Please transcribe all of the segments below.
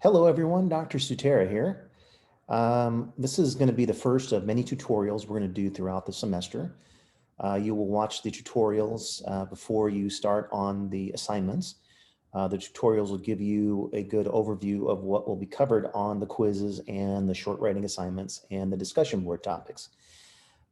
Hello everyone, Dr. Sutera here. This is going to be the first of many tutorials we're going to do throughout the semester. You will watch the tutorials before you start on the assignments. The tutorials will give you a good overview of what will be covered on the quizzes and the short writing assignments and the discussion board topics.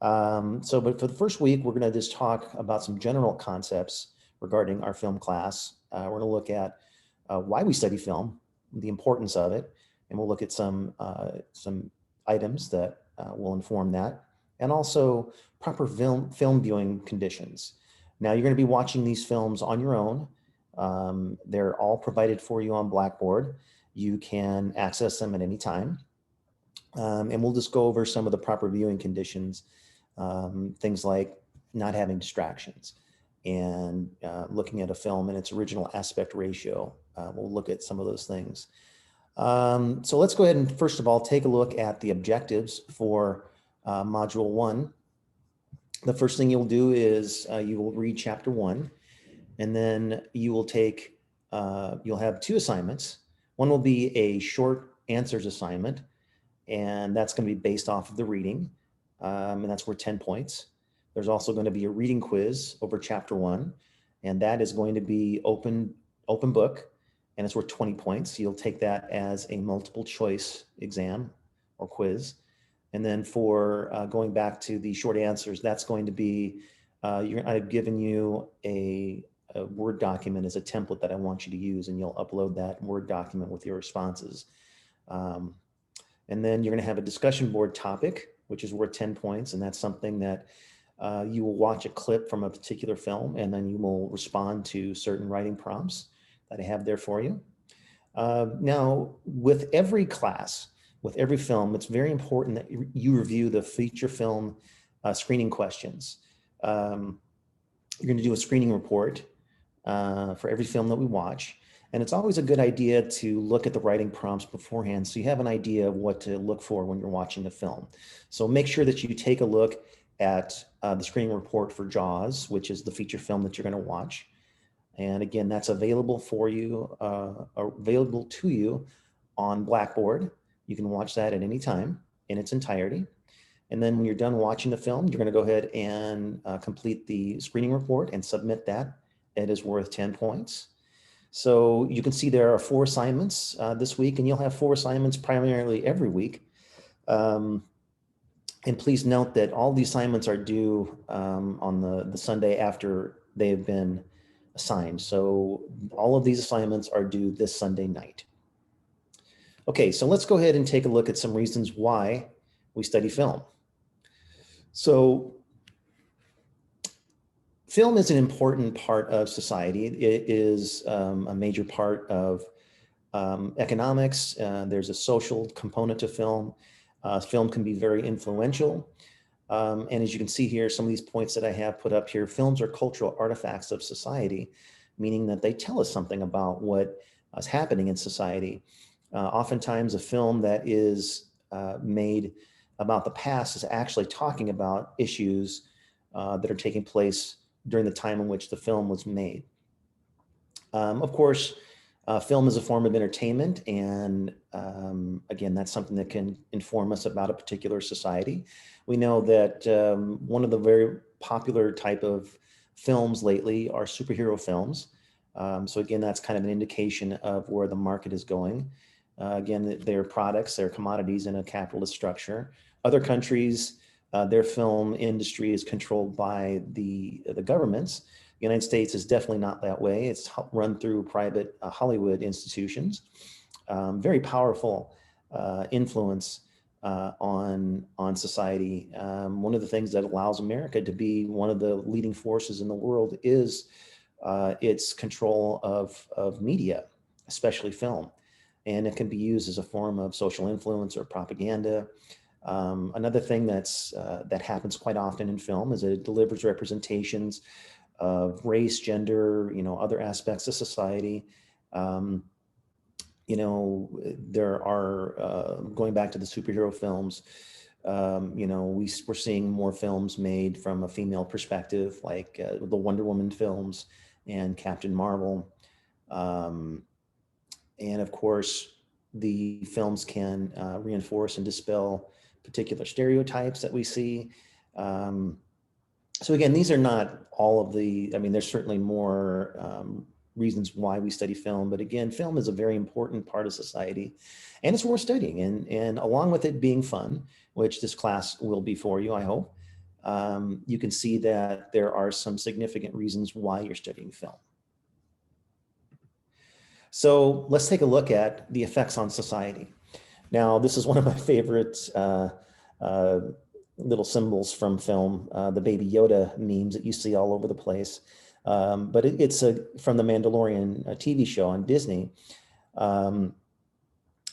But for the first week, we're going to just talk about some general concepts regarding our film class. We're going to look at why we study film, the importance of it, and we'll look at some items that will inform that, and also proper film viewing conditions. Now, you're going to be watching these films on your own. They're all provided for you on Blackboard. You can access them at any time. And we'll just go over some of the proper viewing conditions, things like not having distractions and looking at a film in its original aspect ratio. We'll look at some of those things. So let's go ahead and first of all, take a look at the objectives for Module 1. The first thing you'll do is you will read Chapter 1, and then you will take, you'll have two assignments. One will be a short answers assignment, and that's going to be based off of the reading, and that's worth 10 points. There's also going to be a reading quiz over Chapter 1, and that is going to be open book, and it's worth 20 points. You'll take that as a multiple choice exam or quiz. And then for going back to the short answers, that's going to be, I've given you a Word document as a template that I want you to use, and you'll upload that Word document with your responses. And then you're going to have a discussion board topic, which is worth 10 points. And that's something that you will watch a clip from a particular film, and then you will respond to certain writing prompts that I have there for you. Now, with every class, with every film, it's very important that you review the feature film screening questions. You're going to do a screening report for every film that we watch. And it's always a good idea to look at the writing prompts beforehand so you have an idea of what to look for when you're watching the film. So make sure that you take a look at the screening report for Jaws, which is the feature film that you're going to watch. And again, that's available for you, available to you on Blackboard. You can watch that at any time in its entirety. And then when you're done watching the film, you're going to go ahead and complete the screening report and submit that. It is worth 10 points. So you can see there are 4 assignments this week, and you'll have 4 assignments primarily every week. And please note that all the assignments are due on the Sunday after they have been assigned. So all of these assignments are due this Sunday night. Okay, so let's go ahead and take a look at some reasons why we study film. So film is an important part of society. It is a major part of economics. There's a social component to film. Film can be very influential. And as you can see here, some of these points that I have put up here, films are cultural artifacts of society, meaning that they tell us something about what is happening in society. Oftentimes a film that is made about the past is actually talking about issues that are taking place during the time in which the film was made. Of course, film is a form of entertainment, and again, that's something that can inform us about a particular society. We know that one of the very popular type of films lately are superhero films. So again, that's kind of an indication of where the market is going. Again, they're products, they're commodities in a capitalist structure. Other countries, their film industry is controlled by the governments. The United States is definitely not that way. It's run through private Hollywood institutions. Very powerful influence on society. One of the things that allows America to be one of the leading forces in the world is its control of media, especially film. And it can be used as a form of social influence or propaganda. Another thing that happens quite often in film is that it delivers representations of race, gender, other aspects of society. There are, going back to the superhero films, we're seeing more films made from a female perspective, like the Wonder Woman films and Captain Marvel. And of course, the films can reinforce and dispel particular stereotypes that we see. So again, these are not all of the, I mean, there's certainly more reasons why we study film, but again, film is a very important part of society and it's worth studying. And along with it being fun, which this class will be for you, I hope, you can see that there are some significant reasons why you're studying film. So let's take a look at the effects on society. Now, this is one of my favorite little symbols from film, the Baby Yoda memes that you see all over the place. But it's from the Mandalorian TV show on Disney.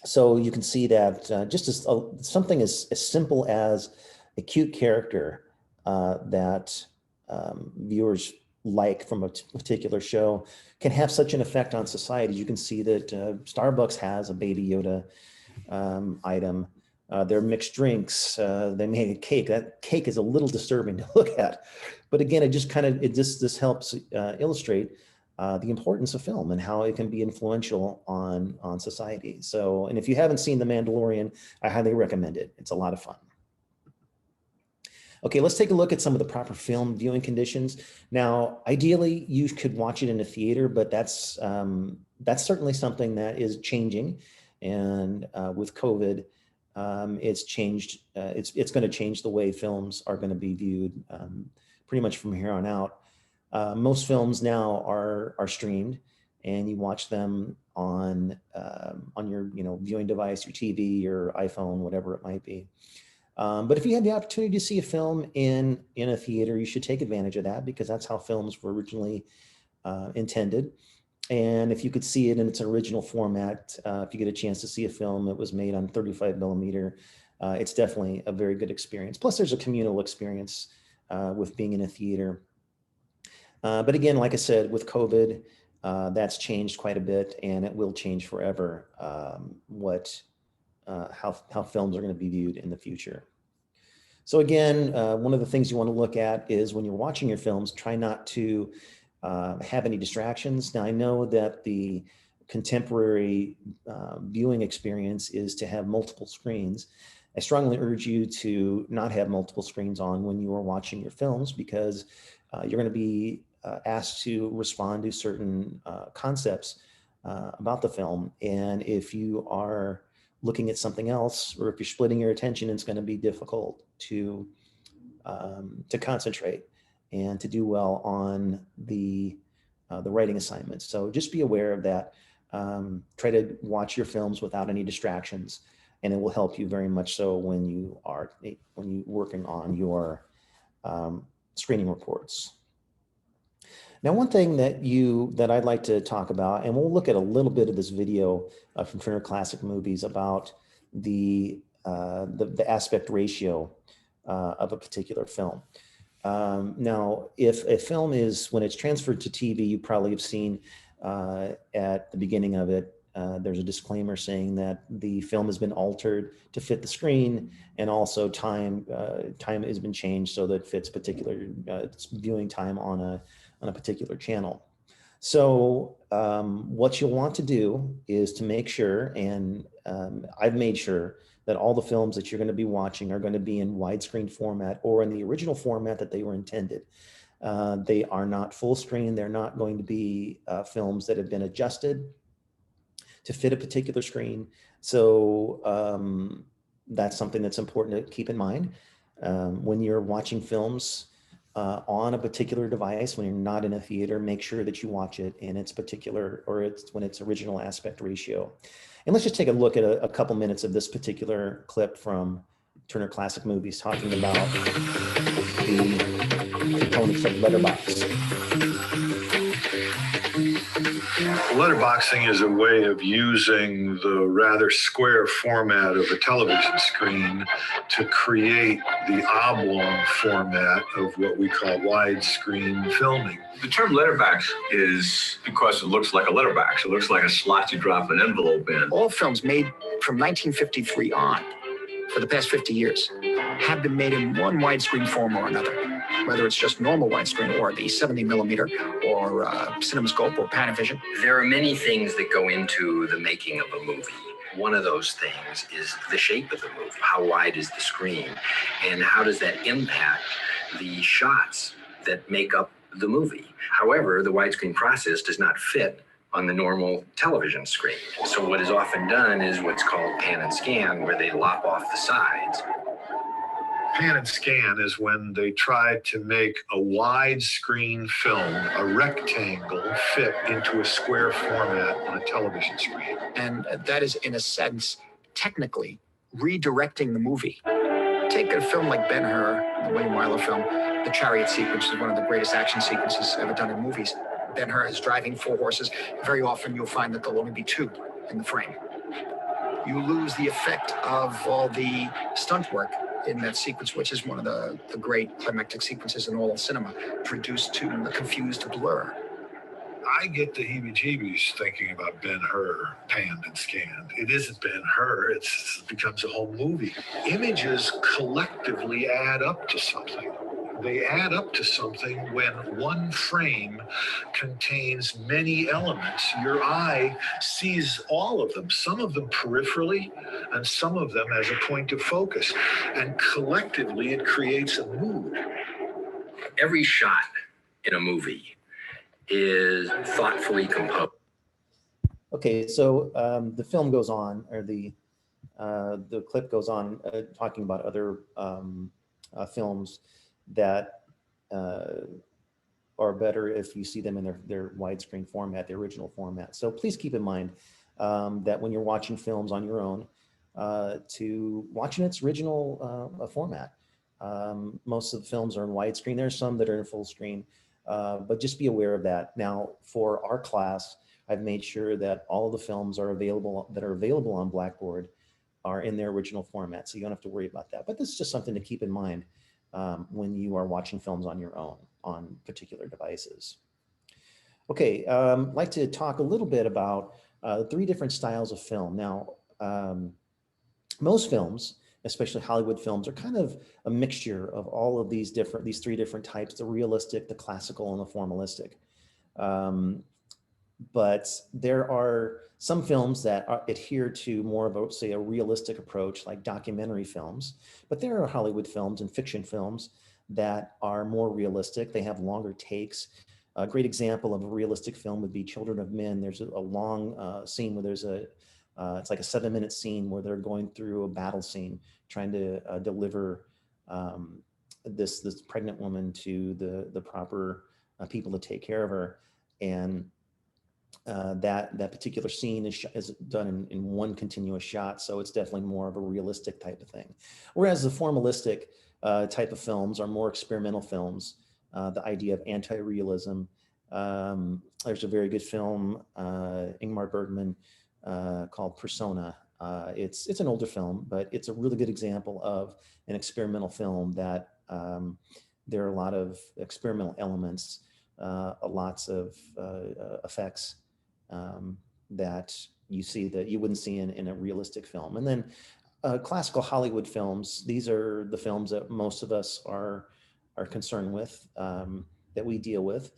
So you can see that just as something as simple as a cute character that viewers like from a particular show can have such an effect on society. You can see that Starbucks has a Baby Yoda item. Their mixed drinks, they made a cake. That cake is a little disturbing to look at. But again, this helps illustrate the importance of film and how it can be influential on society. So, and if you haven't seen The Mandalorian, I highly recommend it. It's a lot of fun. Okay, let's take a look at some of the proper film viewing conditions. Now, ideally, you could watch it in a theater, but that's certainly something that is changing. And with COVID, it's changed. It's going to change the way films are going to be viewed pretty much from here on out. Most films now are streamed, and you watch them on your viewing device, your TV, your iPhone, whatever it might be. But if you had the opportunity to see a film in a theater, you should take advantage of that, because that's how films were originally intended. And if you could see it in its original format, if you get a chance to see a film that was made on 35 millimeter, it's definitely a very good experience. Plus, there's a communal experience with being in a theater. But again, like I said, with COVID, that's changed quite a bit, and it will change forever how films are going to be viewed in the future. So again, one of the things you want to look at is when you're watching your films, try not to have any distractions. Now, I know that the contemporary viewing experience is to have multiple screens. I strongly urge you to not have multiple screens on when you are watching your films, because you're going to be asked to respond to certain concepts about the film. And if you are looking at something else, or if you're splitting your attention, it's going to be difficult to concentrate and to do well on the writing assignments. So just be aware of that. Try to watch your films without any distractions, and it will help you very much so when you're working on your screening reports. Now, one thing that I'd like to talk about, and we'll look at a little bit of this video from Turner Classic Movies about the aspect ratio of a particular film. Now, if a film when it's transferred to TV, you probably have seen at the beginning of it, there's a disclaimer saying that the film has been altered to fit the screen, and also time has been changed so that it fits particular viewing time on a particular channel. So what you'll want to do is to make sure, and I've made sure, that all the films that you're going to be watching are going to be in widescreen format or in the original format that they were intended. They are not full screen. They're not going to be films that have been adjusted to fit a particular screen. So that's something that's important to keep in mind. When you're watching films on a particular device, when you're not in a theater, make sure that you watch it in its particular, or when its original aspect ratio. And let's just take a look at a couple minutes of this particular clip from Turner Classic Movies talking about the components of letterbox. Letterboxing is a way of using the rather square format of a television screen to create the oblong format of what we call widescreen filming. The term letterbox is because it looks like a letterbox. It looks like a slot you drop an envelope in. All films made from 1953 on, for the past 50 years, have been made in one widescreen form or another, whether it's just normal widescreen or the 70 millimeter or CinemaScope or Panavision. There are many things that go into the making of a movie. one of those things is the shape of the movie. How wide is the screen? And how does that impact the shots that make up the movie? However, the widescreen process does not fit on the normal television screen. So what is often done is what's called pan and scan, where they lop off the sides. Pan and scan is when they try to make a widescreen film, a rectangle, fit into a square format on a television screen. And that is, in a sense, technically redirecting the movie. Take a film like Ben-Hur, the William Wyler film. The chariot sequence is one of the greatest action sequences ever done in movies. Ben-Hur is driving 4 horses. Very often you'll find that there'll only be 2 in the frame. You lose the effect of all the stunt work in that sequence, which is one of the great climactic sequences in all of cinema, reduced to a confused blur. I get the heebie-jeebies thinking about Ben-Hur, panned and scanned. It isn't Ben-Hur, it becomes a whole movie. Images collectively add up to something. They add up to something when one frame contains many elements. Your eye sees all of them, some of them peripherally, and some of them as a point of focus. And collectively, it creates a mood. Every shot in a movie is thoughtfully composed. Okay, so the film goes on, or the clip goes on, talking about other films that are better if you see them in their widescreen format, the original format. So please keep in mind that when you're watching films on your own, to watch in its original format. Most of the films are in widescreen. There's some that are in full screen, but just be aware of that. Now, for our class, I've made sure that all of the films are available on Blackboard are in their original format, so you don't have to worry about that. But this is just something to keep in mind when you are watching films on your own on particular devices. Okay, I'd like to talk a little bit about 3 different styles of film. Now, most films, especially Hollywood films, are kind of a mixture of all of these 3 different types: the realistic, the classical, and the formalistic. But there are some films that adhere to more of a, say, a realistic approach, like documentary films. But there are Hollywood films and fiction films that are more realistic. They have longer takes. A great example of a realistic film would be Children of Men. There's a long scene where there's it's like a 7-minute scene where they're going through a battle scene, trying to deliver this pregnant woman to the proper people to take care of her. And that particular scene is done in one continuous shot, so it's definitely more of a realistic type of thing. Whereas the formalistic type of films are more experimental films. The idea of anti-realism. There's a very good film, Ingmar Bergman, called Persona. It's an older film, but it's a really good example of an experimental film that there are a lot of experimental elements, lots of effects that you see that you wouldn't see in a realistic film. And then classical Hollywood films, these are the films that most of us are concerned with, that we deal with.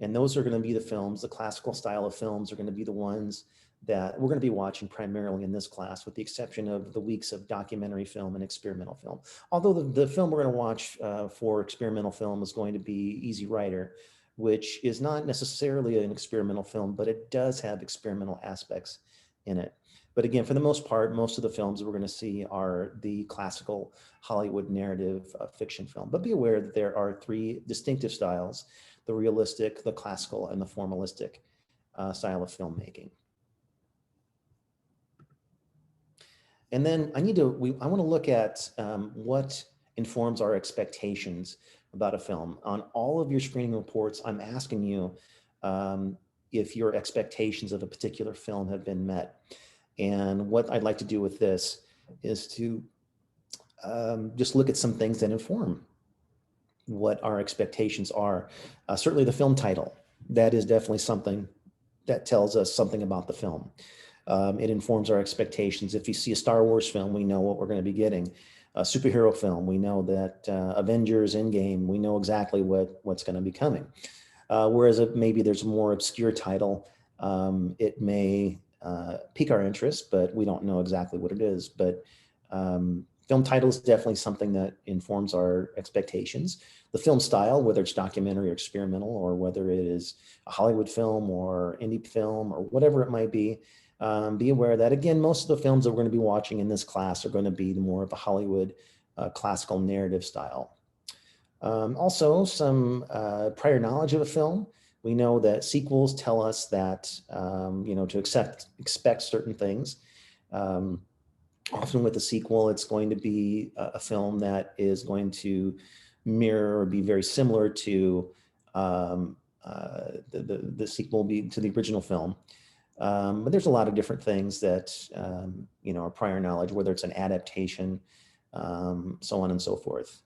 And those are going to be the films, the classical style of films are going to be the ones that we're going to be watching primarily in this class, with the exception of the weeks of documentary film and experimental film. Although the film we're going to watch for experimental film is going to be Easy Rider, which is not necessarily an experimental film, but it does have experimental aspects in it. But again, for the most part, most of the films we're going to see are the classical Hollywood narrative fiction film. But be aware that there are 3 distinctive styles: the realistic, the classical, and the formalistic style of filmmaking. And then I want to look at what informs our expectations about a film. On all of your screening reports, I'm asking you if your expectations of a particular film have been met. And what I'd like to do with this is to just look at some things that inform what our expectations are. Certainly the film title, that is definitely something that tells us something about the film. It informs our expectations. If you see a Star Wars film, we know what we're going to be getting. A superhero film, we know that Avengers Endgame, we know exactly what's going to be coming. Whereas maybe there's a more obscure title, it may pique our interest, but we don't know exactly what it is. But film title is definitely something that informs our expectations. The film style, whether it's documentary or experimental, or whether it is a Hollywood film or indie film or whatever it might be aware that, again, most of the films that we're going to be watching in this class are going to be more of a Hollywood classical narrative style. Also, some prior knowledge of a film. We know that sequels tell us that, to expect certain things. Often with a sequel, it's going to be a film that is going to mirror or be very similar to the sequel to the original film. But there's a lot of different things that, are prior knowledge, whether it's an adaptation, so on and so forth.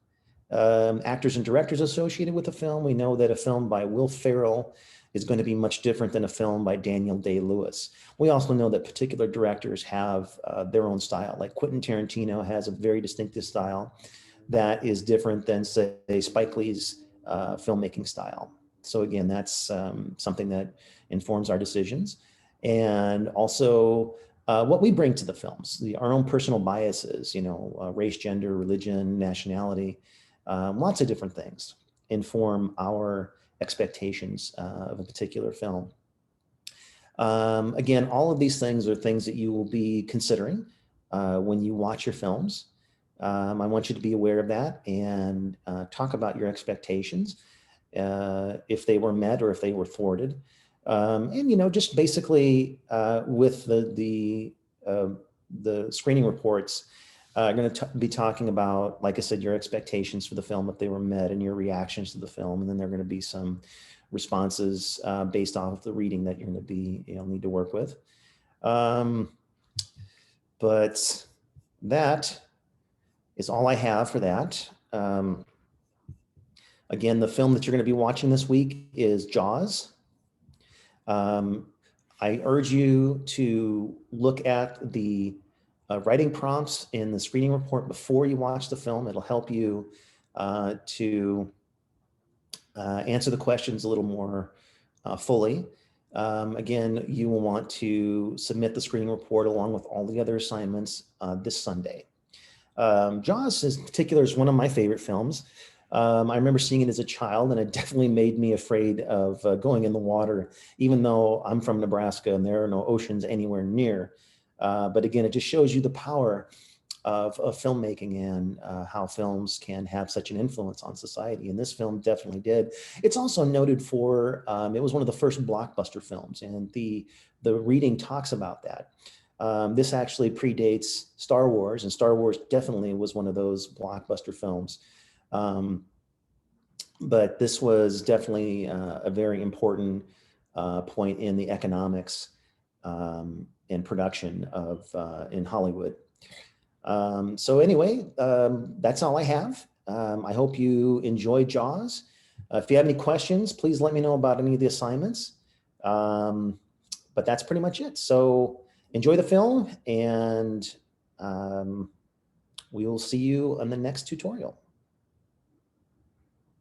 Actors and directors associated with the film. We know that a film by Will Ferrell is going to be much different than a film by Daniel Day-Lewis. We also know that particular directors have their own style. Like Quentin Tarantino has a very distinctive style that is different than, say, Spike Lee's filmmaking style. So again, that's something that informs our decisions. And also what we bring to the films, our own personal biases, race, gender, religion, nationality, lots of different things inform our expectations of a particular film. Again, all of these things are things that you will be considering when you watch your films. I want you to be aware of that and talk about your expectations, if they were met or if they were thwarted. And, just basically with the screening reports, I'm going to be talking about, like I said, your expectations for the film, if they were met, and your reactions to the film. And then there are going to be some responses based off of the reading that you're going to be, need to work with. But that is all I have for that. Again, the film that you're going to be watching this week is Jaws. I urge you to look at the writing prompts in the screening report before you watch the film. It'll help you to answer the questions a little more fully. Again, you will want to submit the screening report along with all the other assignments this Sunday. Jaws in particular is one of my favorite films. I remember seeing it as a child, and it definitely made me afraid of going in the water, even though I'm from Nebraska and there are no oceans anywhere near. But again, it just shows you the power of filmmaking and how films can have such an influence on society. And this film definitely did. It's also noted for, it was one of the first blockbuster films, and the reading talks about that. This actually predates Star Wars, and Star Wars definitely was one of those blockbuster films. But this was definitely a very important point in the economics and production of in Hollywood. So anyway, that's all I have. I hope you enjoyed Jaws. If you have any questions, please let me know about any of the assignments. But that's pretty much it. So enjoy the film, and we will see you on the next tutorial.